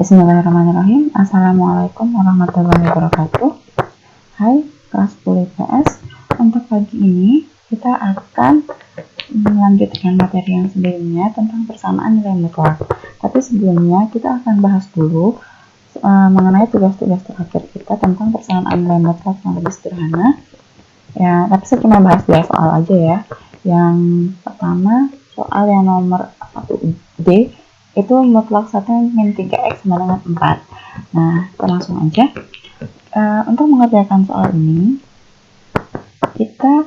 Bismillahirrahmanirrahim. Assalamualaikum warahmatullahi wabarakatuh. Hai kelas 10 IPS. Untuk pagi ini kita akan melanjutkan materi yang sebelumnya tentang persamaan nilai mutlak. Tapi sebelumnya kita akan bahas dulu mengenai tugas-tugas terakhir kita tentang persamaan nilai mutlak yang lebih sederhana. Ya, tapi saya cuma bahas 2 soal aja ya. Yang pertama soal yang nomor 1D itu mutlak 1 min 3x sama dengan 4. Nah, kita langsung aja. Untuk mengerjakan soal ini, kita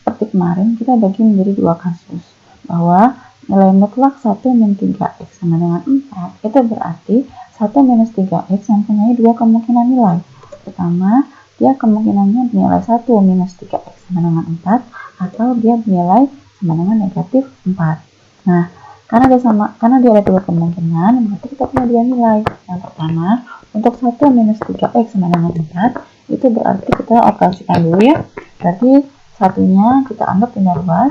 seperti kemarin, kita bagi menjadi 2 kasus. Bahwa nilai mutlak 1 min 3x sama dengan 4, itu berarti 1 minus 3x yang punya 2 kemungkinan nilai. Pertama, dia kemungkinannya nilai 1 minus 3x sama dengan 4, atau dia nilai sama dengan negatif 4. Nah, karena dia ada 2 kemungkinan, berarti kita punya 2 nilai. Yang pertama, untuk 1 minus 3x sama dengan 4, itu berarti kita operasikan dulu ya. Berarti satunya kita anggap pindah ruas.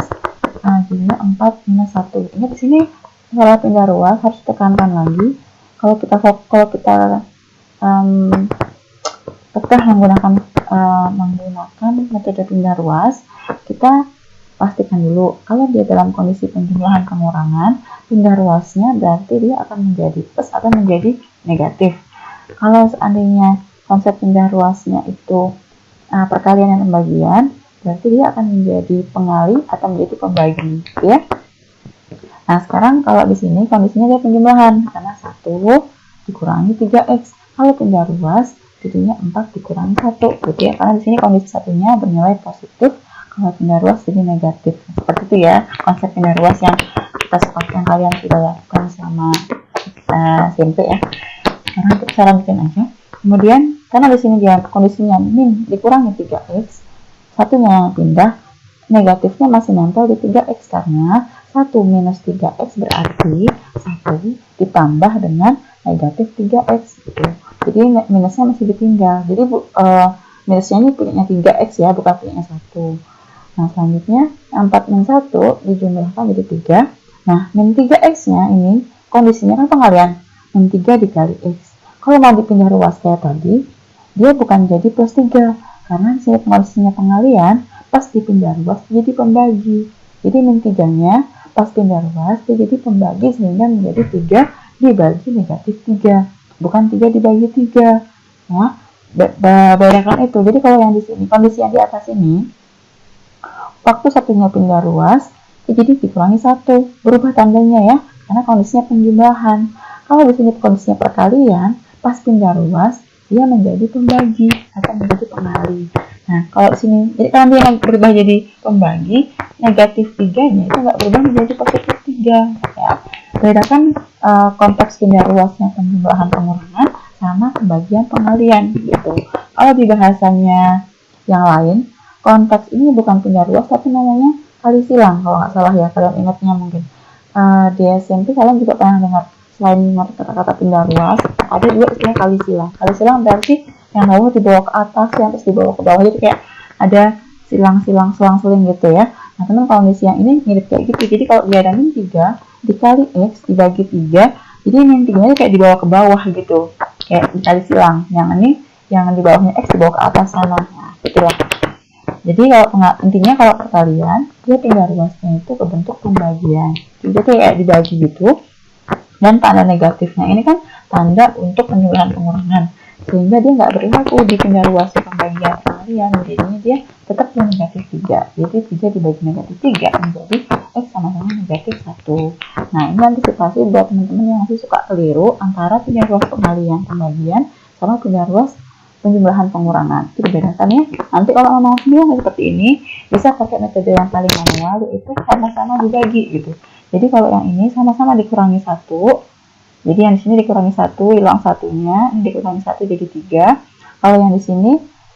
Nah, jadinya 4 minus 1. Ingat di sini kalau pindah ruas harus tekankan lagi. Kalau kita menggunakan metode pindah ruas, kita pastikan dulu kalau dia dalam kondisi penjumlahan pengurangan, pindah ruasnya berarti dia akan menjadi plus atau menjadi negatif. Kalau seandainya konsep pindah ruasnya itu perkalian dan pembagian, berarti dia akan menjadi pengali atau menjadi pembagi, ya. Nah, sekarang kalau di sini kondisinya dia penjumlahan karena 1 dikurangi 3x. Kalau pindah ruas jadinya 4 dikurangi 1, gitu ya. Karena di sini kondisi satunya bernilai positif, kalau pindah ruas jadi negatif. Seperti itu ya konsep pindah ruas yang kalian sudah lakukan selama SMP ya. Sekarang kita lanjutin aja. Kemudian karena di sini dia kondisinya min dikurangi 3x, satunya yang pindah, negatifnya masih nempel di 3x karena 1 minus 3x berarti 1 ditambah dengan negatif 3x gitu. Jadi minusnya masih ditinggal. Jadi minusnya ini punya 3x ya, bukan punya 1. Nah, selanjutnya 4 min 1 dijumlahkan jadi 3. Nah, min 3x-nya ini kondisinya kan pengalian. Min 3 dikali x. Kalau mau dipindah ruas kayak tadi, dia bukan jadi plus 3. Karena kondisinya pengalian, pas dipindah ruas jadi pembagi. Jadi min 3-nya pas pindah ruas dia jadi pembagi sehingga menjadi 3 dibagi negatif 3. Bukan 3 dibagi 3. Nah, bedakan itu. Jadi kalau yang di sini, kondisi yang di atas ini, waktu satunya pindah ruas, jadi dikurangi 1. Berubah tandanya ya, karena kondisinya penjumlahan. Kalau di sini kondisinya perkalian, pas pindah ruas, dia menjadi pembagi atau menjadi pengali. Nah, kalau di sini, jadi karena dia berubah jadi pembagi, negatif 3-nya itu nggak berubah menjadi positif 3. Ya. Bedakan konteks pindah ruasnya penjumlahan pengurangan sama pembagian pengalian gitu. Kalau di bahasanya yang lain, konteks ini bukan pindah ruas tapi namanya kali silang kalau nggak salah ya, kalian ingatnya mungkin di SMP kalian juga pernah dengar selain kata-kata pindah ruas ada juga istilah kali silang. Kali silang berarti yang bawah dibawa ke atas, yang atas dibawa ke bawah, jadi kayak ada silang-silang selang-seling gitu ya. Nah, teman kondisi yang ini mirip kayak gitu. Jadi kalau dia ada min 3 dikali x dibagi 3, jadi min 3-nya kayak dibawa ke bawah gitu, kayak dikali silang. Yang ini yang di bawahnya x dibawa ke atas sana. Nah, itulah. Jadi intinya kalau perkalian dia pindah ruasnya itu ke bentuk pembagian. Jadi kayak dibagi gitu. Dan tanda negatifnya ini kan tanda untuk penjumlahan pengurangan, sehingga dia nggak berlaku di pindah ruas pembagian pengalian. Jadinya dia tetap punya negatif 3. Jadi 3 dibagi negatif 3 menjadi x sama dengan negatif 1. Nah, ini antisipasi buat teman-teman yang masih suka keliru antara pindah ruas pengalian pembagian sama pindah ruas penjumlahan pengurangan. Itu dibedakan ya. Nanti kalau ngomong sendiri seperti ini, bisa pakai metode yang paling manual, yaitu sama-sama dibagi gitu. Jadi kalau yang ini sama-sama dikurangi 1. Jadi yang di sini dikurangi 1, hilang satunya, ini dikurangi 1 jadi 3. Kalau yang di sini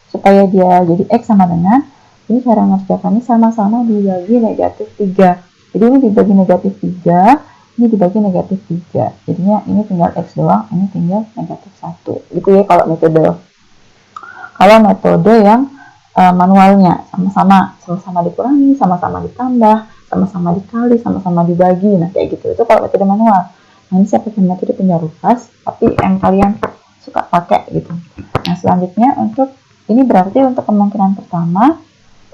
supaya dia jadi x sama dengan, ini cara mengerjakannya sama-sama dibagi negatif 3. Jadi ini dibagi negatif 3, ini dibagi negatif 3. Jadinya ini tinggal x doang, ini tinggal negatif 1. Gitu ya kalau metode. Kalau metode yang manualnya sama-sama dikurangi, sama-sama ditambah, sama-sama dikali, sama-sama dibagi. Nah, kayak gitu. Itu kalau metode manual. Nah, ini saya pakai metode penjarupas, tapi yang kalian suka pakai gitu. Nah, selanjutnya untuk ini berarti untuk kemungkinan pertama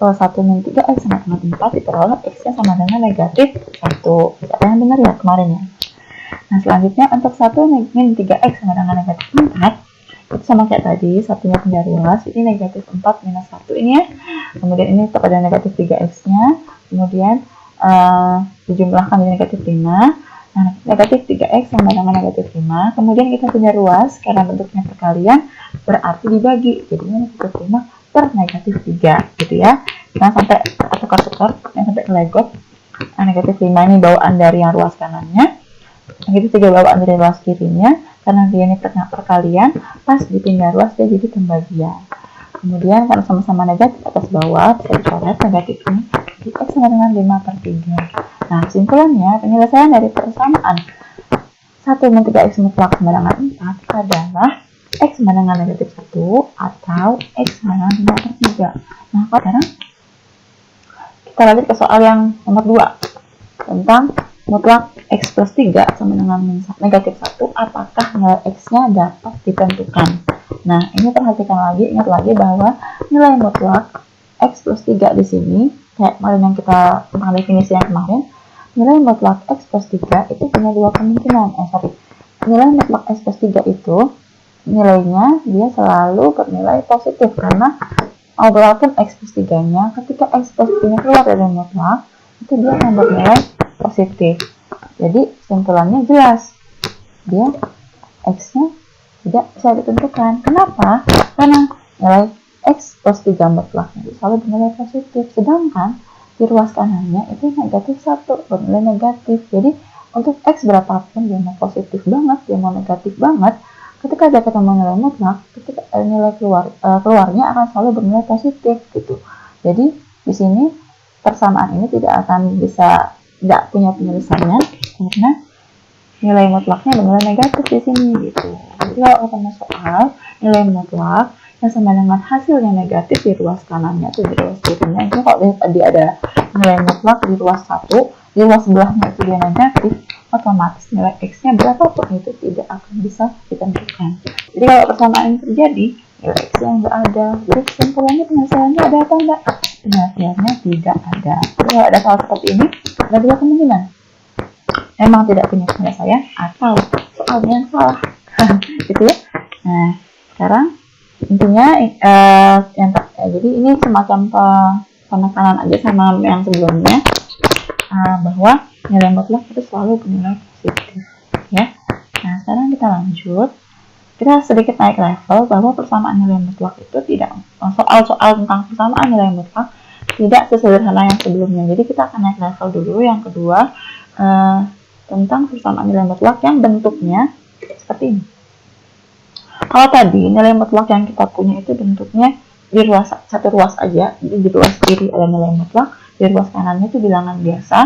1 min 3x sama dengan 4 diperoleh x-nya sama dengan negatif 1. Ada yang benar ya kemarin ya? Nah, selanjutnya untuk 1 min 3x sama dengan negatif 4 itu sama kayak tadi, satunya penjaruas, ini negatif 4 minus 1 ini ya. Kemudian ini tetap ada negatif 3x-nya, kemudian dijumlahkan menjadi negatif 5. Nah, negatif 3x sama dengan negatif 5. Kemudian kita penjaruas, karena bentuknya perkalian, berarti dibagi. Jadinya negatif 5 per negatif 3, gitu ya. Nah, sampai tukar-tukar, yang sampai kelegot. Nah, negatif 5 ini bawaan dari yang ruas kanannya. Negatif 3 bawaan dari ruas kirinya. Karena dia ini perkalian, pas dipindah ruas dia jadi pembagian. Kemudian karena sama-sama negatif atas bawah, bisa dicoret negatifnya. Jadi x sama dengan 5 per 3. Nah, kesimpulannya penyelesaian dari persamaan 1 min 3x mutlak sama dengan 4 adalah x sama dengan negatif 1 atau x sama dengan 5 per 3. Nah, sekarang kita lanjut ke soal yang nomor 2 tentang mutlak x plus 3 sama dengan negatif 1, apakah nilai x-nya dapat ditentukan. Nah, ini perhatikan lagi, ingat lagi bahwa nilai mutlak x plus 3 di sini, kayak kemarin yang kita tentang definisi yang kemarin, nilai mutlak x plus 3 itu punya dua kemungkinan. Nilai mutlak x plus 3 itu, nilainya dia selalu bernilai positif, karena walaupun x plus 3-nya, ketika x plus 3-nya keluar dari mutlak, itu dia akan bernilai positif. Jadi kesimpulannya jelas, dia x-nya tidak bisa ditentukan. Kenapa? Karena nilai x plus 3 mutlaknya itu selalu bernilai positif, sedangkan di ruas kanannya itu negatif 1, bernilai negatif. Jadi untuk x berapapun, dia mau positif banget, dia mau negatif banget, ketika dia ketemu nilai mutlak, ketika nilai keluarnya akan selalu bernilai positif gitu. Jadi di sini persamaan ini tidak punya penyelesaian karena nilai mutlaknya bernilai negatif di sini gitu. Jadi kalau ketemu soal nilai mutlak yang sama dengan hasilnya negatif di ruas kanannya atau di ruas kirinya, itu kalau tadi ada nilai mutlak di ruas 1, di ruas sebelahnya itu dia negatif, otomatis nilai x-nya berapapun itu tidak akan bisa ditentukan. Jadi kalau persamaan ini terjadi, nilai x yang nggak ada. Jadi kesimpulannya penyelesaiannya ada apa enggak? Penyelesaiannya tidak ada. Jadi kalau ada soal seperti ini, ada dua kemungkinan. Memang tidak punya penyelesaian atau soalnya yang salah. Gitu ya. Nah, sekarang intinya jadi ini semacam penekanan aja sama yang sebelumnya, bahwa nilai mutlak itu selalu bernilai positif ya. Nah, sekarang kita lanjut, kita sedikit naik level bahwa persamaan nilai mutlak itu tidak, soal-soal tentang persamaan nilai mutlak tidak sesederhana yang sebelumnya. Jadi kita akan naik level dulu. Yang kedua, tentang persamaan nilai mutlak yang bentuknya seperti ini. Kalau tadi nilai mutlak yang kita punya itu bentuknya di satu ruas aja, jadi di ruas kiri ada nilai mutlak, di ruas kanannya itu bilangan biasa,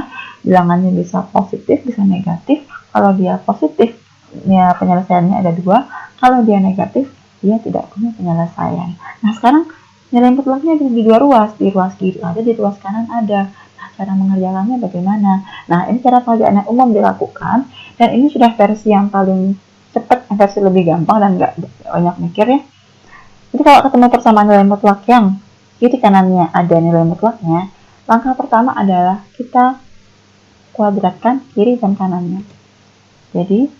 bilangannya bisa positif, bisa negatif. Kalau dia positif, ya penyelesaiannya ada dua. Kalau dia negatif, dia tidak punya penyelesaian. Nah, sekarang nilai mutlaknya di dua ruas, di ruas kiri ada, di ruas kanan ada. Nah, cara mengerjakannya bagaimana? Nah, ini cara pengerjaan yang umum dilakukan, dan ini sudah versi yang paling cepat, versi lebih gampang dan nggak banyak mikir ya. Jadi kalau ketemu persamaan nilai mutlak yang kiri kanannya ada nilai mutlaknya, langkah pertama adalah kita kuadratkan kiri dan kanannya. Jadi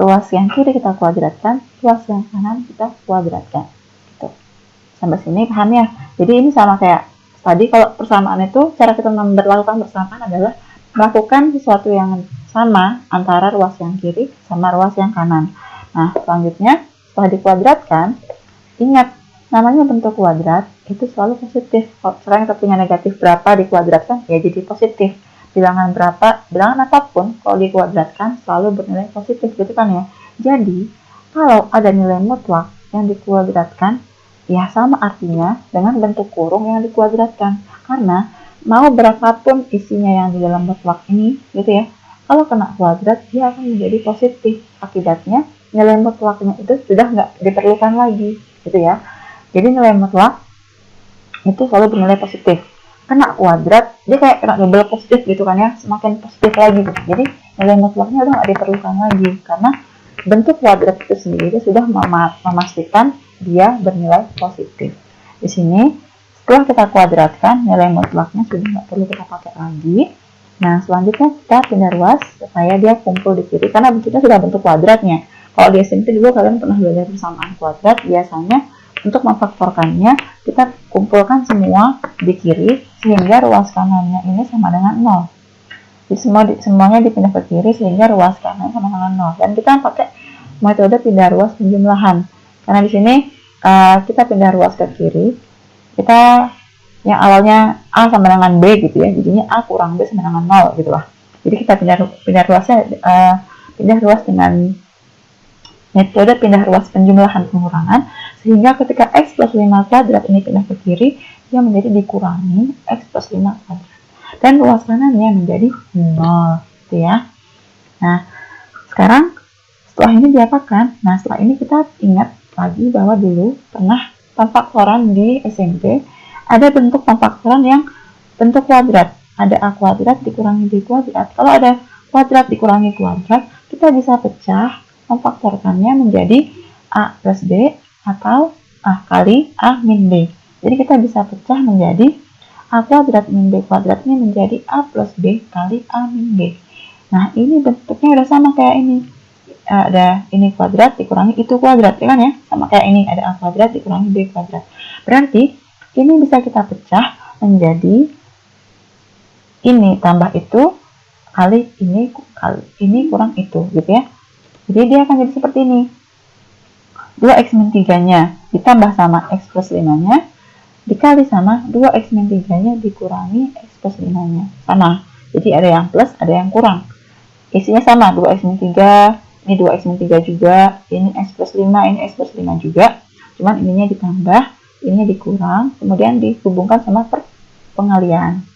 ruas yang kiri kita kuadratkan, ruas yang kanan kita kuadratkan. Gitu. Sampai sini paham ya? Jadi ini sama kayak tadi, kalau persamaan itu cara kita memperlakukan persamaan adalah melakukan sesuatu yang sama antara ruas yang kiri sama ruas yang kanan. Nah, selanjutnya setelah dikuadratkan, ingat namanya bentuk kuadrat itu selalu positif. Kalau sekarang kita punya negatif berapa dikuadratkan, ya jadi positif. Bilangan berapa, bilangan apapun kalau dikuadratkan selalu bernilai positif gitu kan ya. Jadi kalau ada nilai mutlak yang dikuadratkan, ya sama artinya dengan bentuk kurung yang dikuadratkan. Karena mau berapapun isinya yang di dalam mutlak ini gitu ya, kalau kena kuadrat dia akan menjadi positif. Akibatnya nilai mutlaknya itu sudah nggak diperlukan lagi gitu ya. Jadi nilai mutlak itu selalu bernilai positif. kena kuadrat, dia kayak kena double positif gitu kan ya, semakin positif lagi gitu. Jadi nilai mutlaknya udah nggak diperlukan lagi, karena bentuk kuadrat itu sendiri sudah memastikan dia bernilai positif. Di sini setelah kita kuadratkan, nilai mutlaknya sudah nggak perlu kita pakai lagi. Nah, selanjutnya kita pindah ruas supaya dia kumpul di kiri, karena bentuknya sudah bentuk kuadratnya. Kalau di SMP dulu kalian pernah belajar persamaan kuadrat, biasanya untuk memfaktorkannya, kita kumpulkan semua di kiri, sehingga ruas kanannya ini sama dengan 0. Jadi semuanya dipindah ke kiri, sehingga ruas kanan sama dengan 0. Dan kita pakai metode pindah ruas penjumlahan. Karena di sini kita pindah ruas ke kiri, kita yang awalnya A sama dengan B gitu ya, jadinya A kurang B sama dengan 0 gitu lah. Jadi kita pindah ruas dengan metode pindah ruas penjumlahan pengurangan, sehingga ketika X plus 5 kuadrat ini pindah ke kiri, dia menjadi dikurangi X plus 5 kuadrat. Dan ruas kanannya menjadi 0, gitu ya. Nah, sekarang setelah ini diapakan? Nah, setelah ini kita ingat lagi bahwa dulu pernah pemfaktoran di SMP, ada bentuk pemfaktoran yang bentuk kuadrat. Ada A kuadrat dikurangi B kuadrat. Kalau ada kuadrat dikurangi kuadrat, kita bisa pecah memfaktorkannya menjadi A plus B atau A kali A min B. Jadi kita bisa pecah menjadi A kuadrat min B kuadrat ini menjadi A plus B kali A min B. Nah, ini bentuknya udah sama kayak ini. Ada ini kuadrat dikurangi itu kuadrat, ya kan ya? Sama kayak ini, ada A kuadrat dikurangi B kuadrat. Berarti, ini bisa kita pecah menjadi ini tambah itu kali ini kurang itu, gitu ya. Jadi dia akan jadi seperti ini. 2x min 3-nya ditambah sama x plus 5-nya dikali sama 2x min 3-nya dikurangi x plus 5-nya. Sama. Jadi ada yang plus, ada yang kurang. Isinya sama, 2x min 3, ini 2x min 3 juga, ini x plus 5, ini x plus 5 juga. Cuman ininya ditambah, ininya dikurang, kemudian dihubungkan sama pengalian.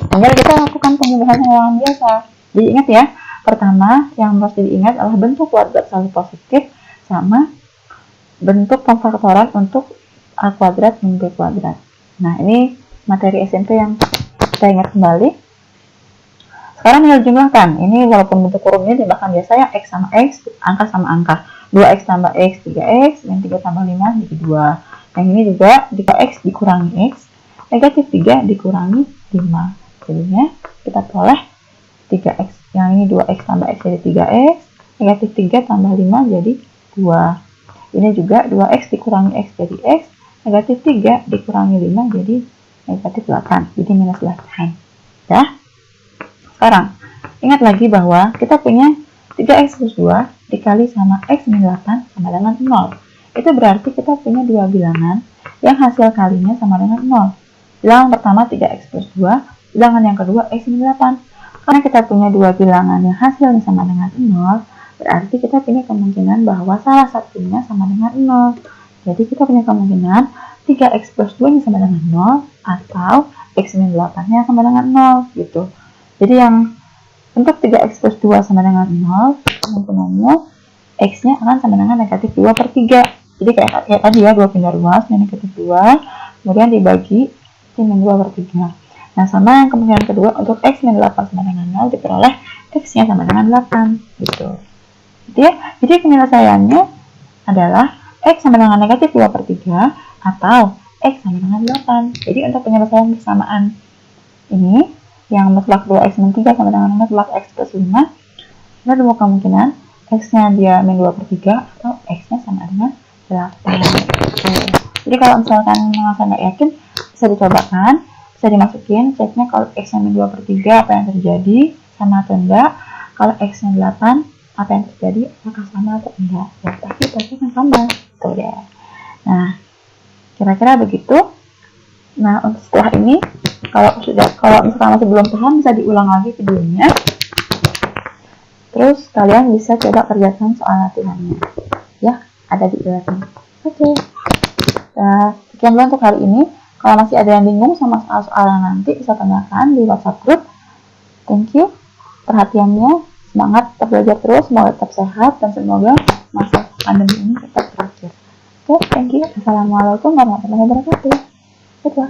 Tinggal kita lakukan penjumlahan ulangan biasa. Jadi ingat ya, pertama yang harus diingat adalah bentuk kuadrat selalu positif sama bentuk pemfaktoran untuk A kuadrat min B kuadrat. Nah, ini materi SMP yang kita ingat kembali. Sekarang tinggal jumlahkan. Ini walaupun bentuk kurungnya bahkan biasanya X sama X, angka sama angka. 2X tambah X, 3X, dan 3 tambah 5 jadi 2. Yang ini juga jika X dikurangi X, negatif 3 dikurangi 5. Jadinya kita peroleh 3X. Yang ini 2X tambah X jadi 3X, negatif 3 tambah 5 jadi 2. Ini juga 2X dikurangi X jadi X, negatif 3 dikurangi 5 jadi negatif 8. Jadi minus 8. Ya. Sekarang, ingat lagi bahwa kita punya 3x plus 2 dikali sama x min 8 sama dengan 0. Itu berarti kita punya dua bilangan yang hasil kalinya sama dengan 0. Bilangan pertama 3x plus 2, bilangan yang kedua x min 8. Karena kita punya dua bilangan yang hasilnya sama dengan 0, berarti kita punya kemungkinan bahwa salah satunya sama dengan 0. Jadi kita punya kemungkinan 3x plus 2 nya sama dengan 0 atau x min 8 nya sama dengan 0 gitu. Jadi yang untuk 3x plus 2 sama dengan 0, kemungkinannya x-nya akan sama dengan negatif 2 per 3. Jadi kayak tadi ya, 2 pindah ruas, negatif 2, kemudian dibagi min 2 per 3. Nah, sama yang kemungkinan kedua, untuk x min 8 sama dengan 0, diperoleh x-nya sama dengan 8. Gitu. Jadi penyelesaiannya adalah x sama dengan negatif 2 per 3, atau x sama dengan 8. Jadi untuk penyelesaian persamaan ini, yang mutlak 2x min 3 sama dengan mutlak x plus 5, ada dua kemungkinan, x-nya dia min 2 per 3 atau x-nya sama dengan 8. Jadi kalau misalkan merasa nggak yakin, bisa dicobakan, bisa dimasukin, ceknya kalau x-nya min 2 per 3 apa yang terjadi, sama atau enggak. Kalau x-nya 8, apa yang terjadi, apakah sama atau enggak. Ya, pasti akan sama. Tuh ya. Nah, kira-kira begitu. Nah, untuk setelah ini, kalau misalkan masih belum paham, bisa diulang lagi videonya. Terus kalian bisa coba kerjakan soal latihannya. Ya, ada di belakang. Oke. Nah, sekian dulu untuk hari ini. Kalau masih ada yang bingung sama soal-soal nanti, bisa tanyakan di WhatsApp group. Thank you perhatiannya. Semangat tetap belajar terus, semoga tetap sehat, dan semoga masa pandemi ini tetap berakhir. Oke, thank you. Assalamualaikum warahmatullahi wabarakatuh. Dadah.